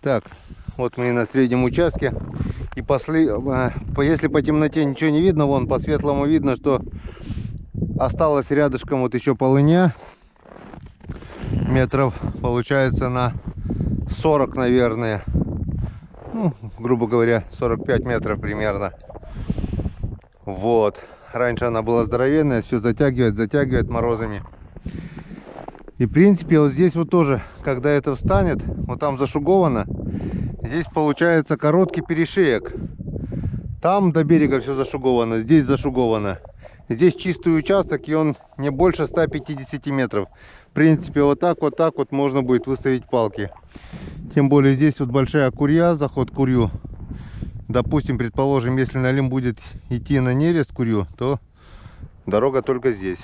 Так, вот мы и на среднем участке. И если по темноте ничего не видно, вон по светлому видно, что осталось рядышком вот еще полыня. Метров, получается, на 40, наверное. Ну, грубо говоря, 45 метров примерно. Вот. Раньше она была здоровенная, все затягивает морозами. И в принципе вот здесь вот тоже, когда это встанет, вот там зашуговано, здесь получается короткий перешеек. Там до берега все зашуговано, здесь зашуговано. Здесь чистый участок, и он не больше 150 метров. В принципе, вот так вот можно будет выставить палки. Тем более здесь вот большая курья, заход курью. Допустим, предположим, если налим будет идти на нерест курью, то дорога только здесь.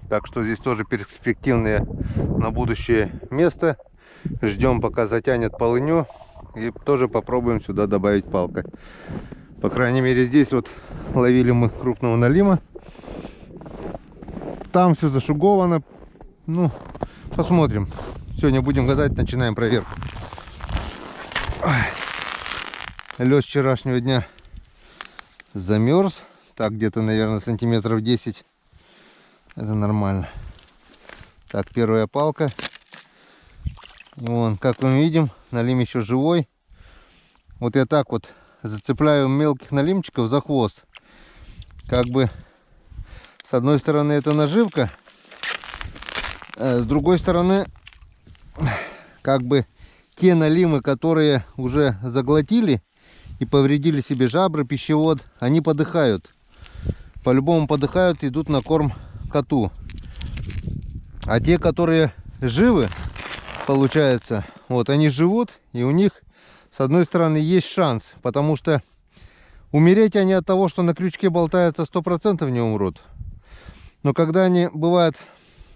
Так что здесь тоже перспективное на будущее место. Ждем, пока затянет полыню, и тоже попробуем сюда добавить палкой. По крайней мере, здесь вот ловили мы крупного налима. Там все зашуговано. Ну, посмотрим. Сегодня будем гадать, начинаем проверку. Лед вчерашнего дня замерз. Так, где-то, наверное, сантиметров 10. Это нормально. Так, первая палка. Вон, как мы видим, налим еще живой. Вот я так вот зацепляю мелких налимчиков за хвост. Как бы с одной стороны это наживка, а с другой стороны как бы те налимы, которые уже заглотили и повредили себе жабры, пищевод, они подыхают. По-любому подыхают, идут на корм коту. А те, которые живы, получается, вот они живут, и у них с одной стороны есть шанс, потому что умереть они от того, что на крючке болтается, 100% не умрут. Но когда они, бывает,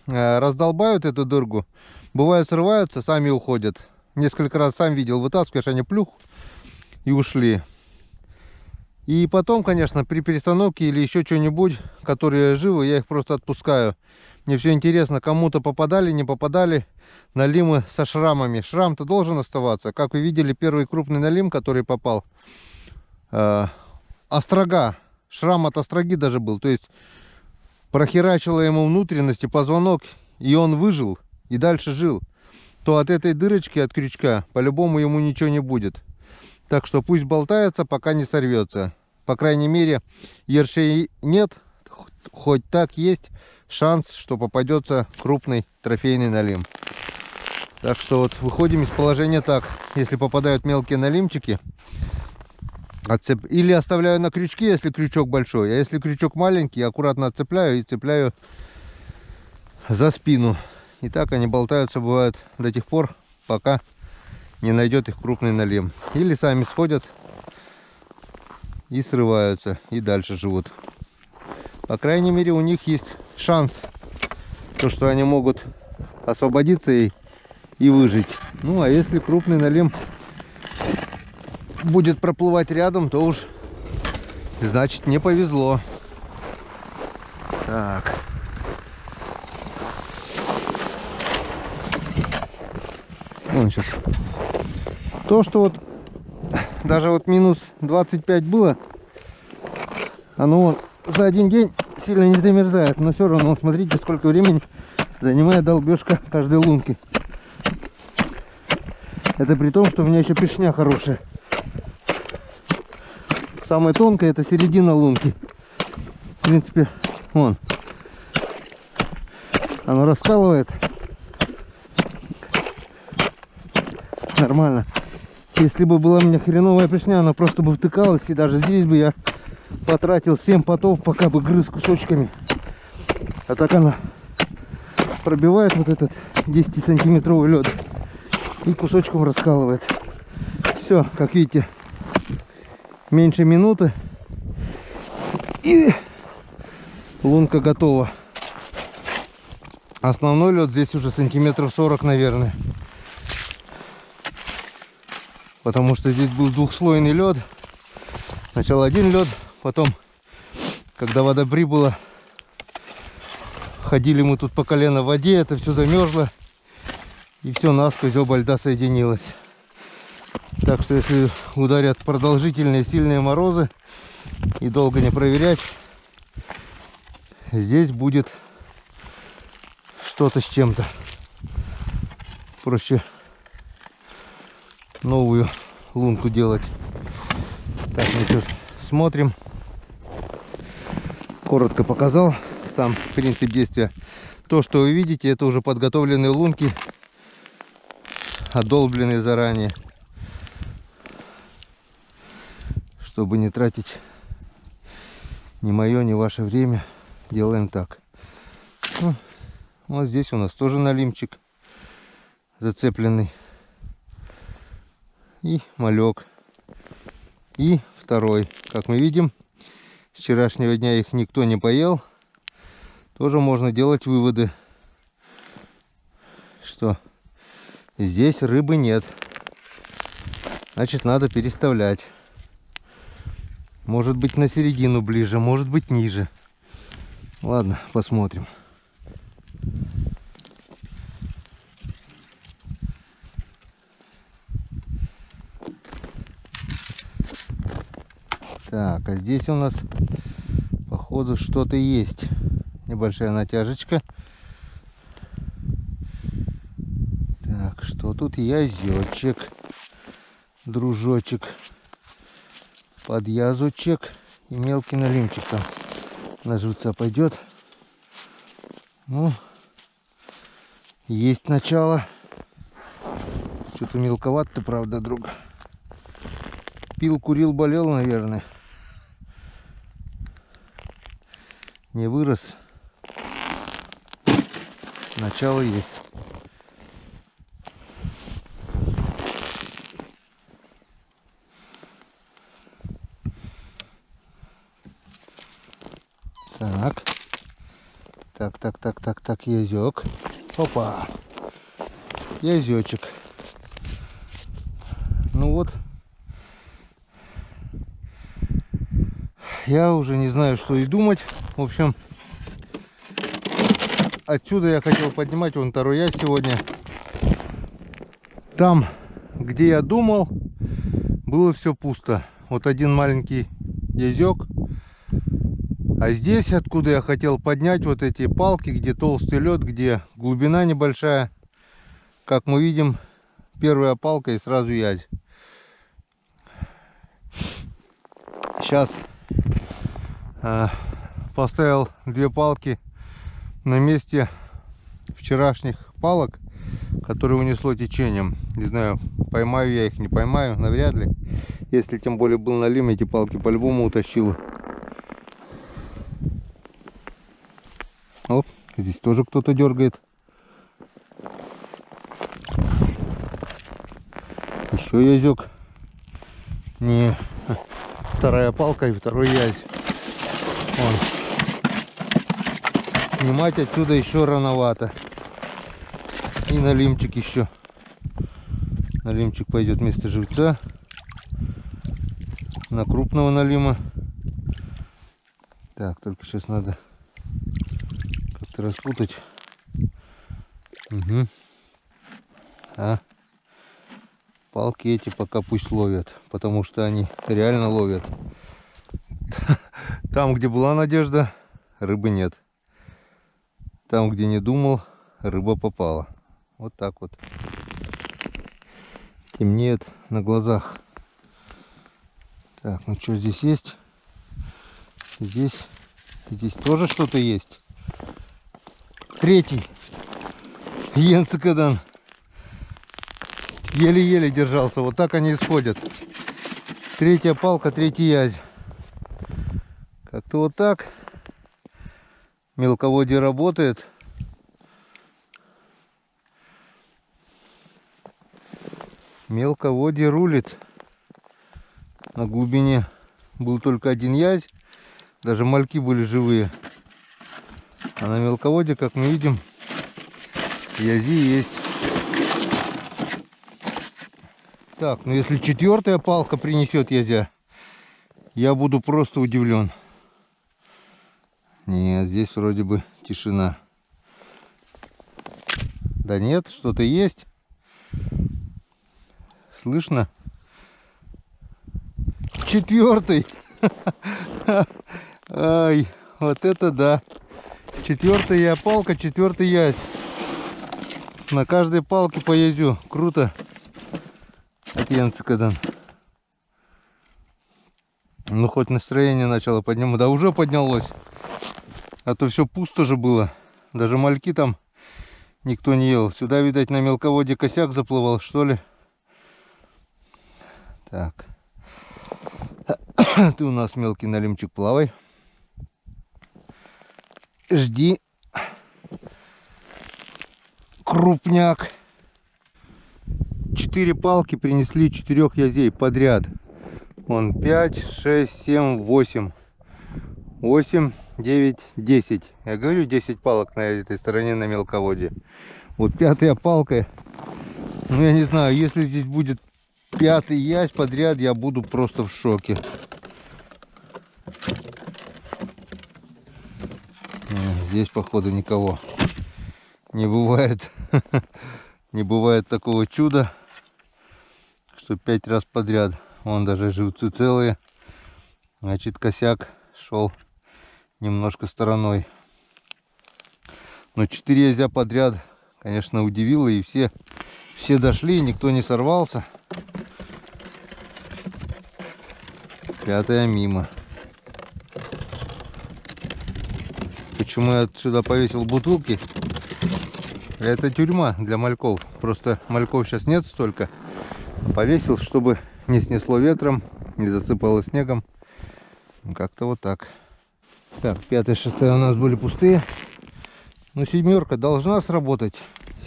раздолбают эту дырку, бывает, срываются, сами уходят. Несколько раз сам видел, вытаскиваешь, они плюх и ушли. И потом, конечно, при перестановке или еще что-нибудь, которые живы, я их просто отпускаю. Мне все интересно, кому-то попадали, не попадали налимы со шрамами. Шрам-то должен оставаться. Как вы видели, первый крупный налим, который попал, острога, шрам от остроги даже был. То есть прохерачило ему внутренности, позвонок, и он выжил и дальше жил. То от этой дырочки, от крючка, по-любому ему ничего не будет. Так что пусть болтается, пока не сорвется. По крайней мере, ершей нет, хоть так есть шанс, что попадется крупный трофейный налим. Так что вот выходим из положения так. Если попадают мелкие налимчики, или оставляю на крючке, если крючок большой. А если крючок маленький, аккуратно отцепляю и цепляю за спину. И так они болтаются, бывают, до тех пор, пока не найдет их крупный налим. Или сами сходят и срываются, и дальше живут. По крайней мере, у них есть шанс, то, что они могут освободиться и выжить. Ну, а если крупный налим будет проплывать рядом, то уж, значит, не повезло. Так. Вон сейчас. То, что вот даже вот минус 25 было, оно вот за один день сильно не замерзает. Но все равно, смотрите, сколько времени занимает долбежка каждой лунки. Это при том, что у меня еще пешня хорошая. Самая тонкая — это середина лунки. В принципе, вон. Оно раскалывает. Нормально. Если бы была у меня хреновая пешня, она просто бы втыкалась, и даже здесь бы я потратил 7 потов, пока бы грыз кусочками. А так она пробивает вот этот 10-сантиметровый лед и кусочком раскалывает. Все, как видите, меньше минуты, и лунка готова. Основной лед здесь уже сантиметров 40, наверное. Потому что здесь был двухслойный лед. Сначала один лед, потом, когда вода прибыла, ходили мы тут по колено в воде, это все замерзло, и все насквозь оба льда соединилось. Так что если ударят продолжительные сильные морозы и долго не проверять, здесь будет что-то с чем-то. Проще новую лунку делать. Так, ну что, смотрим. Коротко показал сам принцип действия. То, что вы видите, это уже подготовленные лунки, одолбленные заранее, чтобы не тратить ни мое, ни ваше время. Делаем так. Ну, вот здесь у нас тоже налимчик зацепленный. И малек. И второй. Как мы видим, с вчерашнего дня их никто не поел. Тоже можно делать выводы, что здесь рыбы нет. Значит, надо переставлять. Может быть, на середину ближе, может быть, ниже. Ладно, посмотрим. Так, а здесь у нас, походу, что-то есть. Небольшая натяжечка. Так, что тут? Язёчек, дружочек, подъязочек и мелкий налимчик там на живца пойдет. Ну, есть начало. Что-то мелковато, правда, друг. Пил, курил, болел, наверное. Не вырос. Начало есть. Так, язёк. Опа. Язёчек. Ну вот. Я уже не знаю, что и думать. В общем, отсюда я хотел поднимать вон второй ясь сегодня. Там, где я думал, было все пусто. Вот один маленький язёк. А здесь, откуда я хотел поднять вот эти палки, где толстый лед, где глубина небольшая, как мы видим, первая палка и сразу язь. Сейчас поставил две палки на месте вчерашних палок, которые унесло течением. Не знаю, поймаю я их, не поймаю, навряд ли. Если тем более был налим, эти палки по-любому утащил. Оп, здесь тоже кто-то дергает. Еще язёк. Не, вторая палка и второй язь. Вон. Снимать отсюда еще рановато. И налимчик еще. Налимчик пойдет вместо живца. На крупного налима. Так, только сейчас надо как-то распутать. Угу. А палки эти пока пусть ловят, потому что они реально ловят. Там, где была надежда, рыбы нет. Там, где не думал, рыба попала. Вот так вот. Темнеет на глазах. Так, ну что здесь есть? Здесь тоже что-то есть. Третий. Йенцекадан. Еле-еле держался. Вот так они исходят. Третья палка, третий язь. Как-то вот так. Мелководье работает. Мелководье рулит. На глубине был только один язь. Даже мальки были живые. А на мелководье, как мы видим, язи есть. Так, ну если четвертая палка принесет язя, я буду просто удивлен. Нет, здесь вроде бы тишина. Да нет, что-то есть. Слышно 4-й. Ай, вот это да. 4-я палка, 4-й язь. На каждой палке по язю. Круто. Отъенцикадан. Ну хоть настроение начало подниматься. Да уже поднялось. А то все пусто же было. Даже мальки там никто не ел. Сюда, видать, на мелководье косяк заплывал, что ли. Так. Ты у нас мелкий налимчик, плавай. Жди. Крупняк. 4 палки принесли 4 язей подряд. Вон 5, 6, 7, 8. 8, 9, 10. Я говорю, 10 палок на этой стороне на мелководье. Вот 5-я палка. Ну я не знаю, если здесь будет 5-й язь подряд, я буду просто в шоке. Здесь походу никого не бывает. Не бывает такого чуда, что 5 раз подряд. Вон даже живцы целые. Значит, косяк шел немножко стороной. Но 4 язя подряд, конечно, удивило. И все дошли, никто не сорвался. 5-я мимо. Почему я сюда повесил бутылки? Это тюрьма для мальков. Просто мальков сейчас нет столько. Повесил, чтобы не снесло ветром, не засыпало снегом. Как-то вот так. Так, 5-я, 6-я у нас были пустые. Ну, 7-ка должна сработать.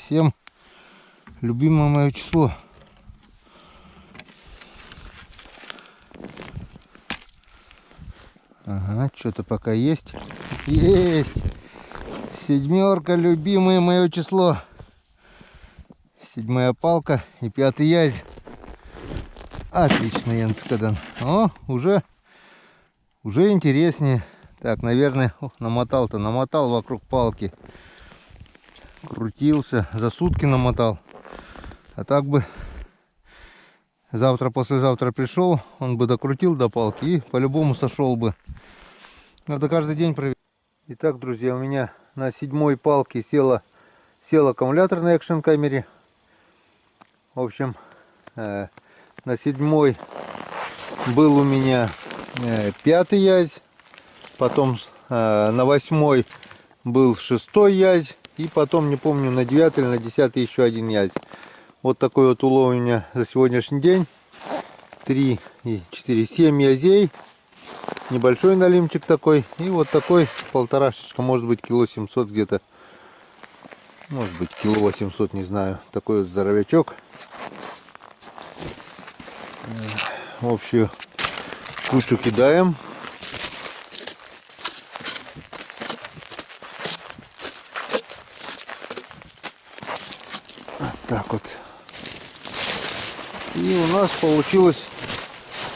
7. Любимое мое число. Ага, что-то пока есть. Есть! 7-ка, любимое мое число. 7-я палка и 5-й язь. Отлично, Янцкадан. О, уже интереснее. Так, наверное, намотал вокруг палки. Крутился, за сутки намотал. А так бы завтра, послезавтра пришел, он бы докрутил до палки и по-любому сошел бы. Надо каждый день проверять. Итак, друзья, у меня на 7-й палке сел аккумулятор на экшн камере. В общем, на 7-й был у меня 5-й язь. Потом на 8-й был 6-й язь. И потом, не помню, на 9-й или на 10-й еще один язь. Вот такой вот улов у меня за сегодняшний день. 3 и 4, 7 язей. Небольшой налимчик такой. И вот такой полторашечка, может быть, кило 700 где-то. Может быть, кило 800, не знаю. Такой вот здоровячок. В общую кучу кидаем. Вот так вот. И у нас получилось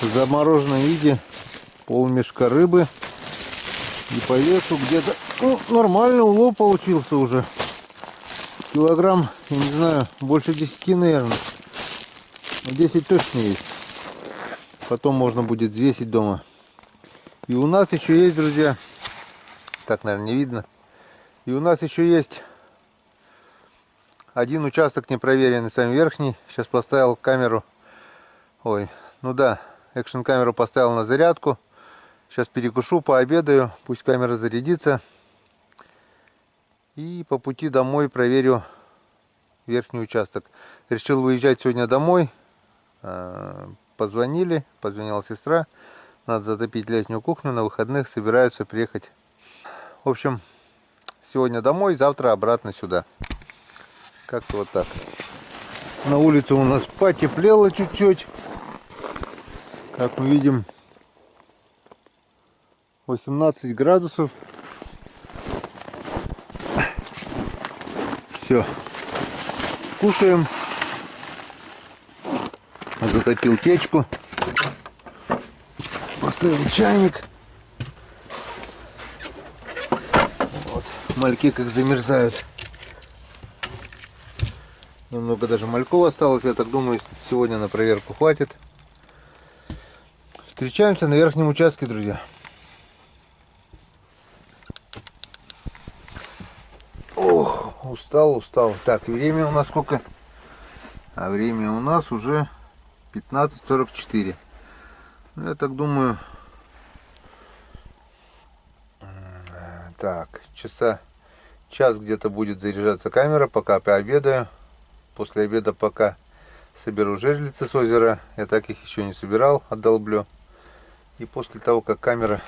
в замороженном виде полмешка рыбы. И по весу где-то, ну, нормальный улов получился уже. Килограмм, я не знаю, больше 10, наверное. 10 точно есть. Потом можно будет взвесить дома. И у нас еще есть, друзья, так, наверное, не видно. И у нас еще есть один участок непроверенный, самый верхний. Сейчас поставил камеру. Ой, ну да, экшн камеру поставил на зарядку. Сейчас перекушу, пообедаю, пусть камера зарядится. И по пути домой проверю верхний участок. Решил выезжать сегодня домой. Позвонила сестра. Надо затопить летнюю кухню. На выходных собираются приехать. В общем, сегодня домой, завтра обратно сюда. Как-то вот так. На улице у нас потеплело чуть-чуть. Как мы видим, 18 градусов. Все. Кушаем. Затопил печку. Поставил чайник. Вот. Мальки как замерзают. Немного даже мальков осталось. Я так думаю, сегодня на проверку хватит. Встречаемся на верхнем участке, друзья. Ох, устал. Так, время у нас сколько? А время у нас уже 15:44. Ну, я так думаю, так, час где-то будет заряжаться камера, пока пообедаю. После обеда пока соберу жерлицы с озера. Я так их еще не собирал, отдолблю. И после того, как камера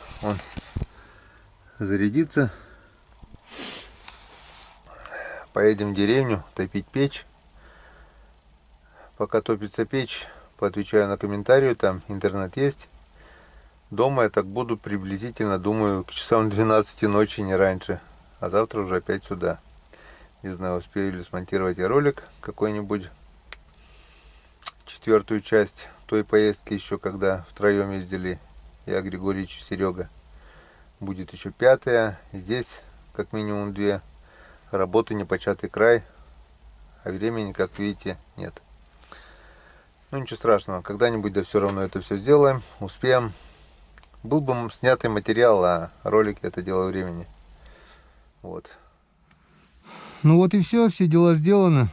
зарядится, поедем в деревню топить печь. Пока топится печь, поотвечаю на комментарии, там интернет есть. Дома я так буду приблизительно, думаю, к часам 12 ночи, не раньше. А завтра уже опять сюда. Не знаю, успею ли смонтировать я ролик какой-нибудь. 4-ю часть той поездки еще, когда втроем ездили. Я, Григорьевич и Серега. Будет еще 5-я. Здесь как минимум 2. Работы непочатый край. А времени, как видите, нет. Ну ничего страшного. Когда-нибудь да все равно это все сделаем. Успеем. Был бы снятый материал, а ролик это дело времени. Вот. Ну вот и все дела сделаны.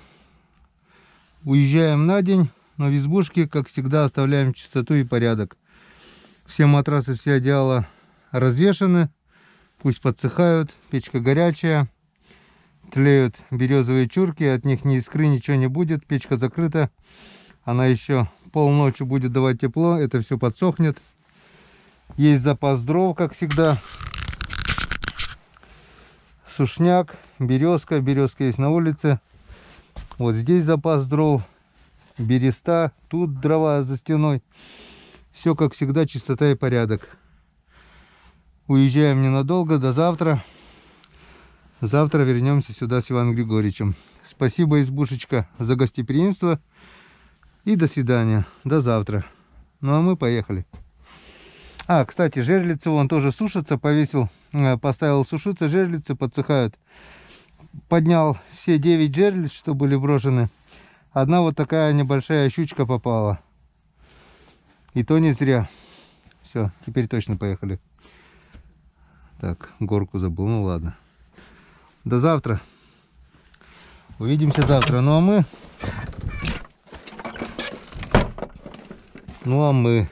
Уезжаем на день, но в избушке, как всегда, оставляем чистоту и порядок. Все матрасы, все одеяла развешаны, пусть подсыхают, печка горячая, тлеют березовые чурки, от них ни искры, ничего не будет, печка закрыта, она еще полночи будет давать тепло, это все подсохнет. Есть запас дров, как всегда. Сушняк, березка есть на улице. Вот здесь запас дров, береста, тут дрова за стеной. Все как всегда, чистота и порядок. Уезжаем ненадолго, до завтра. Завтра вернемся сюда с Иваном Григорьевичем. Спасибо, избушечка, за гостеприимство. И до свидания, до завтра. Ну а мы поехали. А, кстати, жерлицы вон тоже сушатся, повесил, поставил сушиться, жерлицы подсыхают. Поднял все 9 жерлиц, что были брошены. Одна вот такая небольшая щучка попала. И то не зря. Все, теперь точно поехали. Так, горку забыл, ну ладно. До завтра. Увидимся завтра. Ну а мы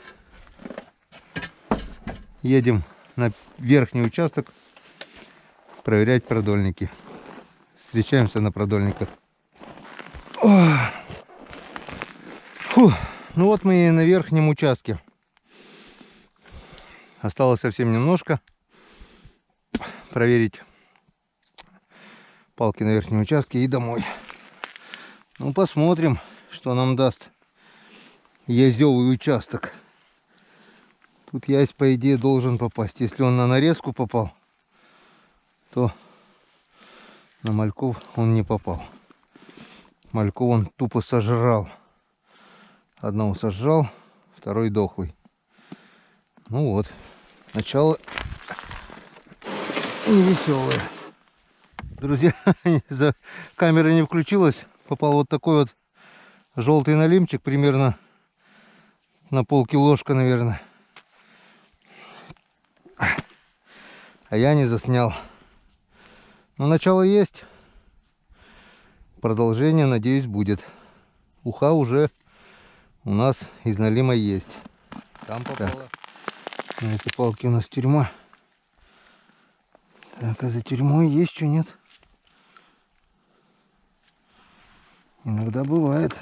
едем на верхний участок проверять продольники. Встречаемся на продольниках. Фу. Ну вот мы и на верхнем участке. Осталось совсем немножко проверить палки на верхнем участке и домой. Ну посмотрим, что нам даст язевый участок. Тут ясь, по идее, должен попасть. Если он на нарезку попал, то на мальков он не попал. Мальков он тупо сожрал. Одного сожрал, второй дохлый. Ну вот, начало невеселое. Друзья, камера не включилась. Попал вот такой вот желтый налимчик, примерно на полкилошка, наверное. А я не заснял. Но начало есть. Продолжение, надеюсь, будет. Уха уже у нас из налима есть. Там попало. На этой палке у нас тюрьма. Так, а за тюрьмой есть что, нет? Иногда бывает.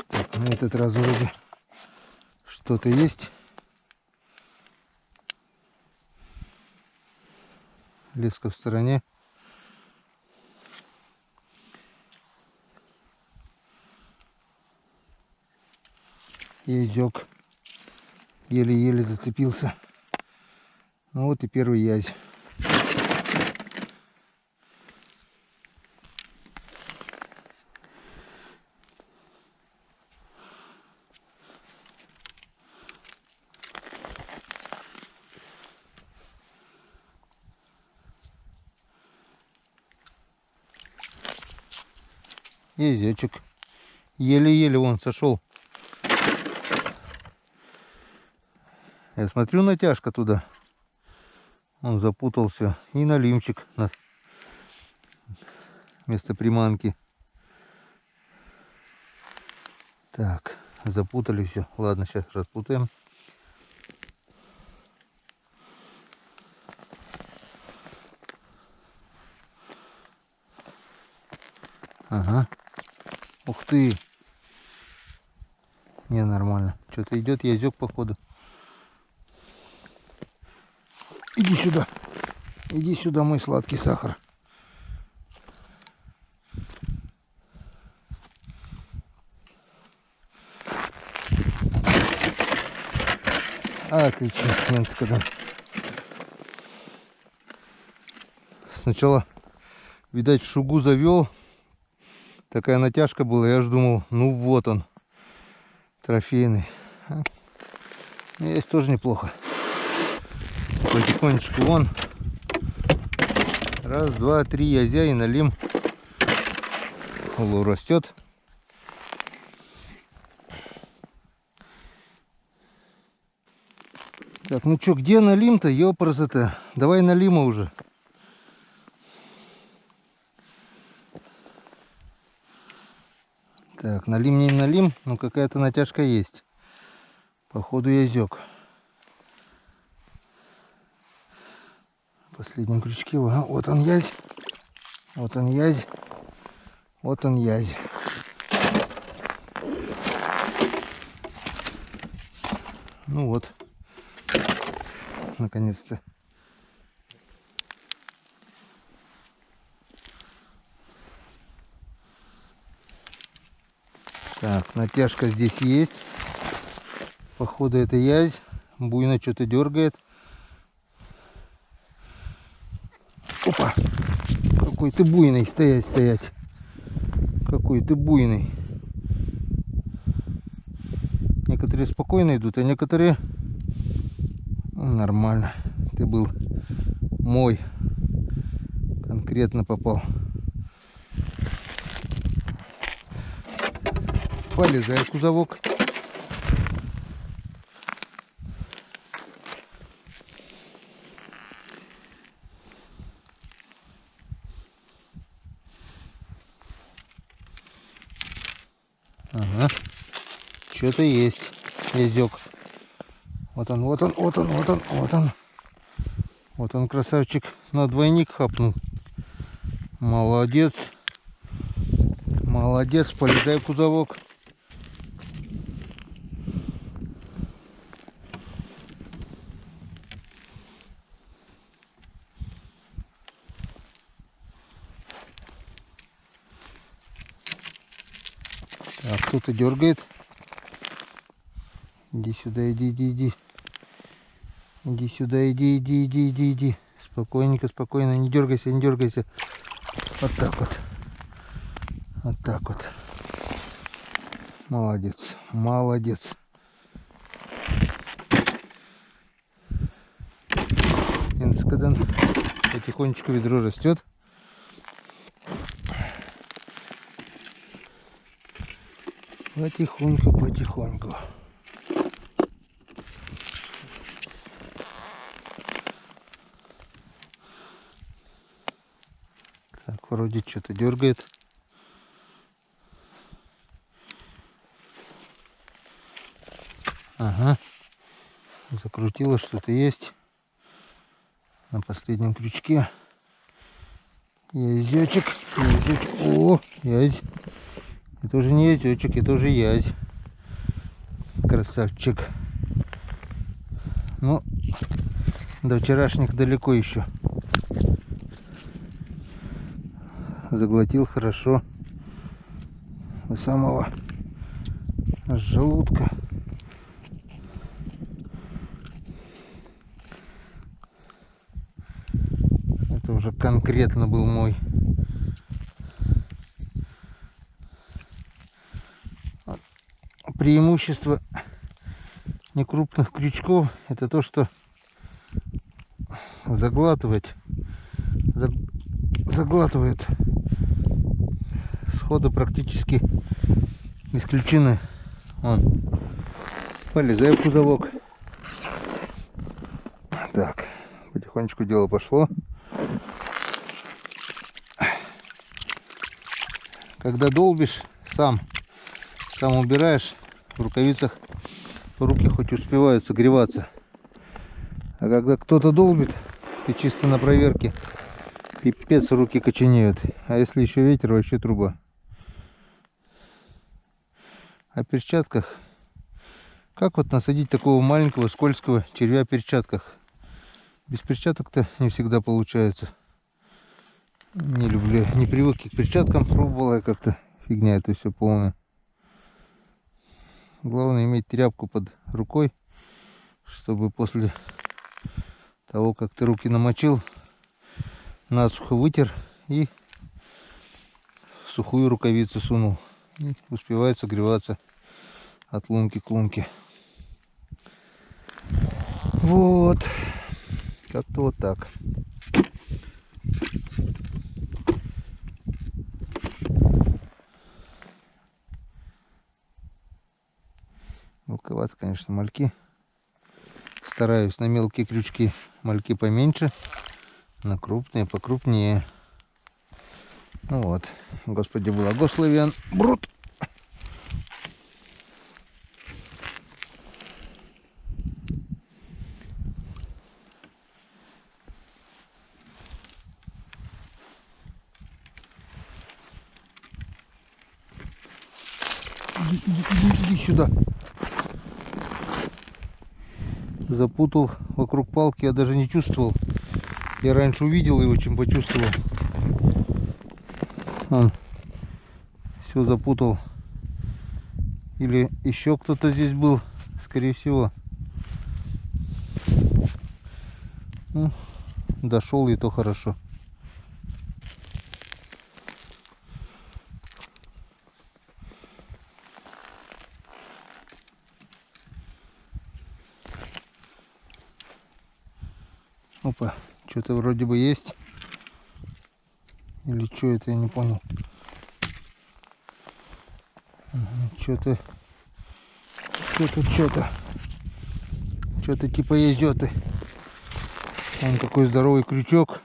Так, на этот раз вроде что-то есть. Леска в стороне. Язёк еле-еле зацепился. Ну вот и первый язь. Язычек. Еле-еле он сошел. Я смотрю, натяжка туда. Он запутался. И налимчик вместо приманки. Так, запутали все. Ладно, сейчас распутаем. Ага. Ух ты. Не, нормально. Что-то идет язёк, походу. Иди сюда. Иди сюда, мой сладкий сахар. Отлично, немцкая. Сначала, видать, шугу завел. Такая натяжка была. Я ж думал, ну вот он, трофейный. Есть тоже неплохо. Потихонечку вон. Раз, два, три язя и налим. Улов растет. Так, ну чё, где налим-то, ёпрст-то? Давай налима уже. Так, налим не налим, но какая-то натяжка есть. Походу язёк. Последнем крючке. Ага, вот он язь. Вот он язь. Вот он язь. Ну вот. Наконец-то. Так, натяжка здесь есть. Походу это язь. Буйно что-то дергает. Опа! Какой ты буйный. Стоять, стоять. Какой ты буйный. Некоторые спокойно идут, а некоторые нормально. Ты был мой. Конкретно попал. Полезай в кузовок. Ага. Что-то есть. Язёк. Вот он, вот он, вот он, вот он, вот он. Вот он, красавчик, на двойник хапнул. Молодец. Молодец, полезай в кузовок. Так, кто-то дергает. Иди сюда, иди, иди, иди. Иди сюда, иди, иди, иди, иди, иди. Спокойненько, спокойно, не дергайся, не дергайся. Вот так вот. Вот так вот. Молодец, молодец. Потихонечку ведро растет. Потихоньку, потихоньку. Так, вроде что-то дергает. Ага. Закрутило, что-то есть. На последнем крючке. Язычек. Язычек. О, язь. Это уже не язычек, это уже язь. Красавчик. Ну, до вчерашних далеко еще. Заглотил хорошо. До самого желудка. Это уже конкретно был мой. Преимущество некрупных крючков — это то, что заглатывает Расходы практически исключены. Вон. Полезай в кузовок. Так, потихонечку дело пошло. Когда долбишь, сам убираешь, в рукавицах руки хоть успевают согреваться. А когда кто-то долбит, ты чисто на проверке, пипец, руки коченеют. А если еще ветер, вообще труба. О перчатках. Как вот насадить такого маленького скользкого червя в перчатках? Без перчаток-то не всегда получается. Не люблю, не привык к перчаткам, пробовал я как-то. Фигня это все полная. Главное иметь тряпку под рукой, чтобы после того, как ты руки намочил, насухо вытер и в сухую рукавицу сунул. И успевает согреваться от лунки к лунке. Вот. Как-то вот так. Мелковато, конечно, мальки. Стараюсь на мелкие крючки мальки поменьше, на крупные покрупнее. Ну вот. Господи, благословен брут. Иди сюда. Запутал вокруг палки, я даже не чувствовал. Я раньше увидел его, чем почувствовал. Он все запутал. Или еще кто-то здесь был, скорее всего. Ну, дошел, и то хорошо. Опа, что-то вроде бы есть. Или что это, я не понял. Что-то типа езёты. Вон какой здоровый крючок.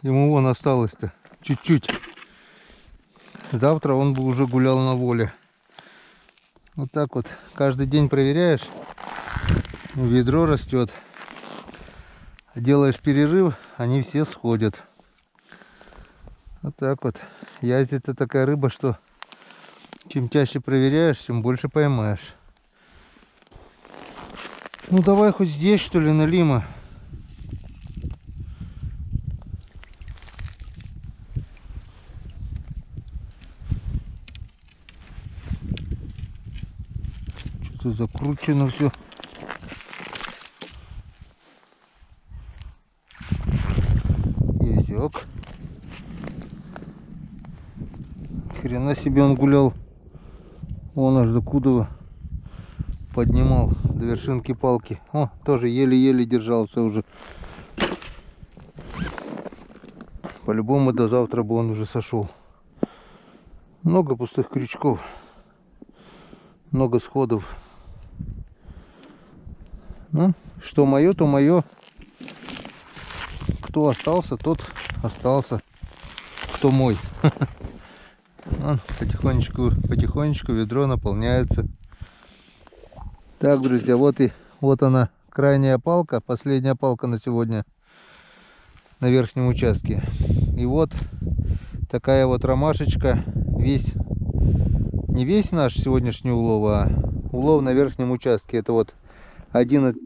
Ему вон осталось-то чуть-чуть. Завтра он бы уже гулял на воле. Вот так вот каждый день проверяешь. Ведро растет. Делаешь перерыв, они все сходят. Вот так вот. Язь — это такая рыба, что чем чаще проверяешь, тем больше поймаешь. Ну давай хоть здесь, что ли, налима. Что-то закручено все. Язёк. Хрена себе он гулял. Вон аж до Кудова поднимал до вершинки палки. О, тоже еле-еле держался уже. По-любому до завтра бы он уже сошел. Много пустых крючков. Много сходов. Ну, что мое, то мое. Кто остался, тот остался. Кто мой. Потихонечку ведро наполняется. Так, друзья, вот она, крайняя палка, последняя палка на сегодня на верхнем участке. И вот такая вот ромашечка, не весь наш сегодняшний улов, а улов на верхнем участке. Это вот 11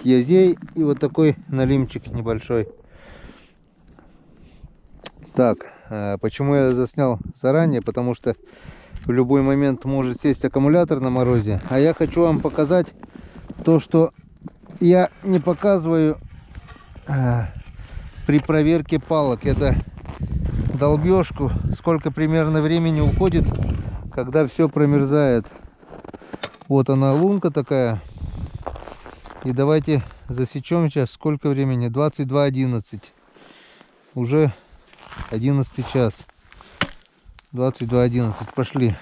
язей и вот такой налимчик небольшой. Так, почему я заснял заранее? Потому что в любой момент может сесть аккумулятор на морозе. А я хочу вам показать то, что я не показываю при проверке палок. Это долбежку, сколько примерно времени уходит, когда все промерзает. Вот она, лунка такая. И давайте засечем сейчас, сколько времени. 22:11. Уже 11 час. 22:11. Пошли.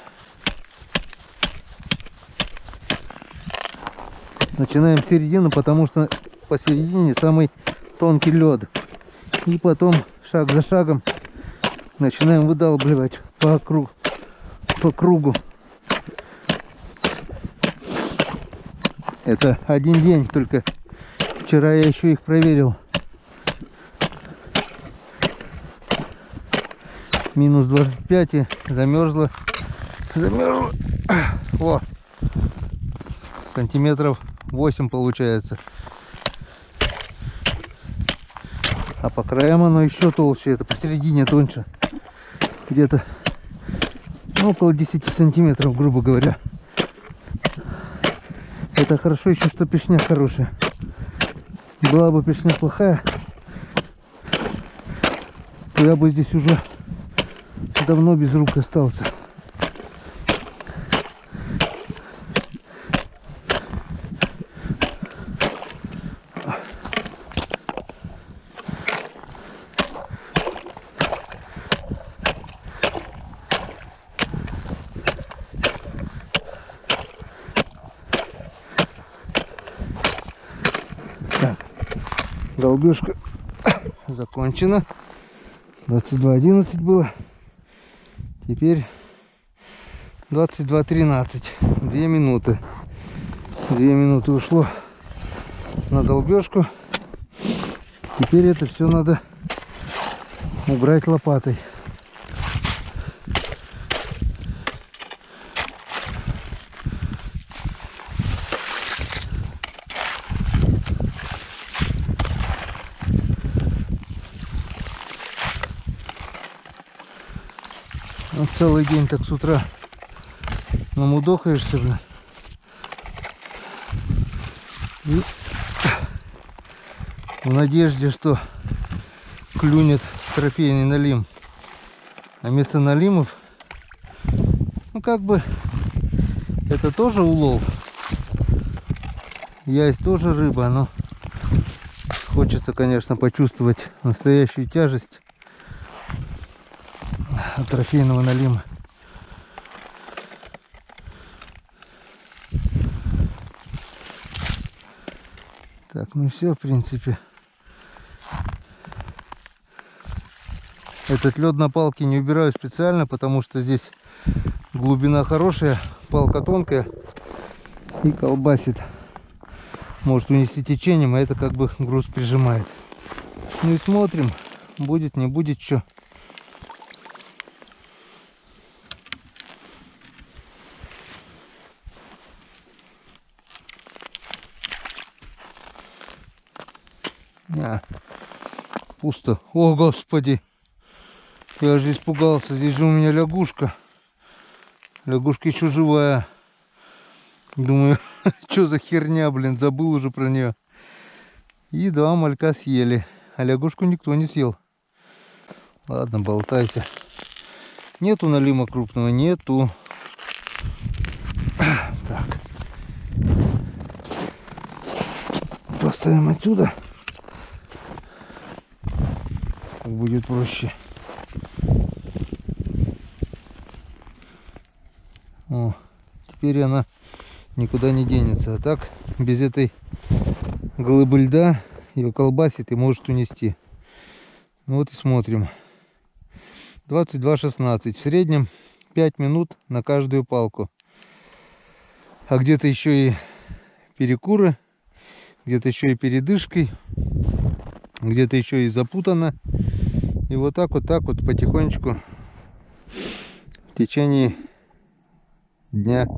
Начинаем с середины, потому что посередине самый тонкий лед. И потом шаг за шагом начинаем выдалбливать по кругу. Это один день, только вчера я еще их проверил. Минус 25 и замерзло. О, сантиметров 8 получается. А по краям оно еще толще. Это посередине тоньше. Где-то около 10 сантиметров, грубо говоря. Это хорошо еще, что пешня хорошая. Была бы пешня плохая, то я бы здесь уже давно без рук остался. Так, долбежка закончена. 22:11 было. Теперь 22:13. 2 минуты. 2 минуты ушло на долбежку. Теперь это все надо убрать лопатой. Вот целый день так с утра намудохаешься, блин. И в надежде, что клюнет трофейный налим. А вместо налимов, ну как бы, это тоже улов. Есть тоже рыба, но хочется, конечно, почувствовать настоящую тяжесть от трофейного налима. Так, ну все, в принципе. Этот лед на палке не убираю специально, потому что здесь глубина хорошая, палка тонкая и колбасит. Может унести течением, а это как бы груз прижимает. Ну и смотрим, будет, не будет, что. Пусто. О, Господи! Я же испугался. Здесь же у меня лягушка. Лягушка еще живая. Думаю, что за херня, блин, забыл уже про нее. И 2 малька съели. А лягушку никто не съел. Ладно, болтайся. Нету налима крупного, нету. Так. Поставим отсюда. Так будет проще. О, теперь она никуда не денется. А так, без этой глыбы льда ее колбасит и может унести. Ну вот и смотрим. 22:16. В среднем 5 минут на каждую палку. А где-то еще и перекуры, где-то еще и передышкой, где-то еще и запутано. И вот так вот потихонечку в течение дня.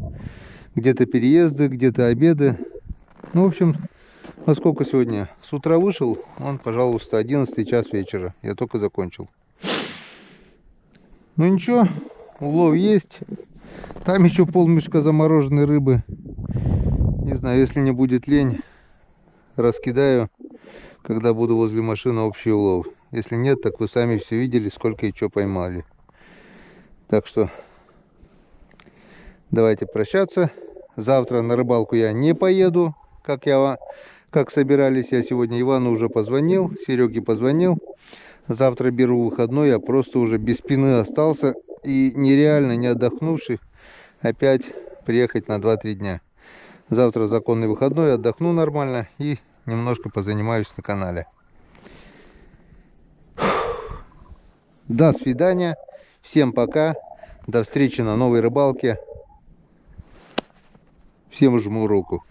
Где-то переезды, где-то обеды. Ну, в общем, во сколько сегодня? С утра вышел, он, пожалуйста, 11 час вечера. Я только закончил. Ну ничего, улов есть. Там еще полмешка замороженной рыбы. Не знаю, если не будет лень, раскидаю, когда буду возле машины, общий улов. Если нет, так вы сами все видели, сколько и что поймали. Так что давайте прощаться. Завтра на рыбалку я не поеду, как собирались. Я сегодня Ивану уже позвонил, Сереге позвонил. Завтра беру выходной, я просто уже без спины остался. И нереально, не отдохнувший, опять приехать на 2-3 дня. Завтра законный выходной, отдохну нормально и немножко позанимаюсь на канале. До свидания. Всем пока. До встречи на новой рыбалке. Всем жму руку.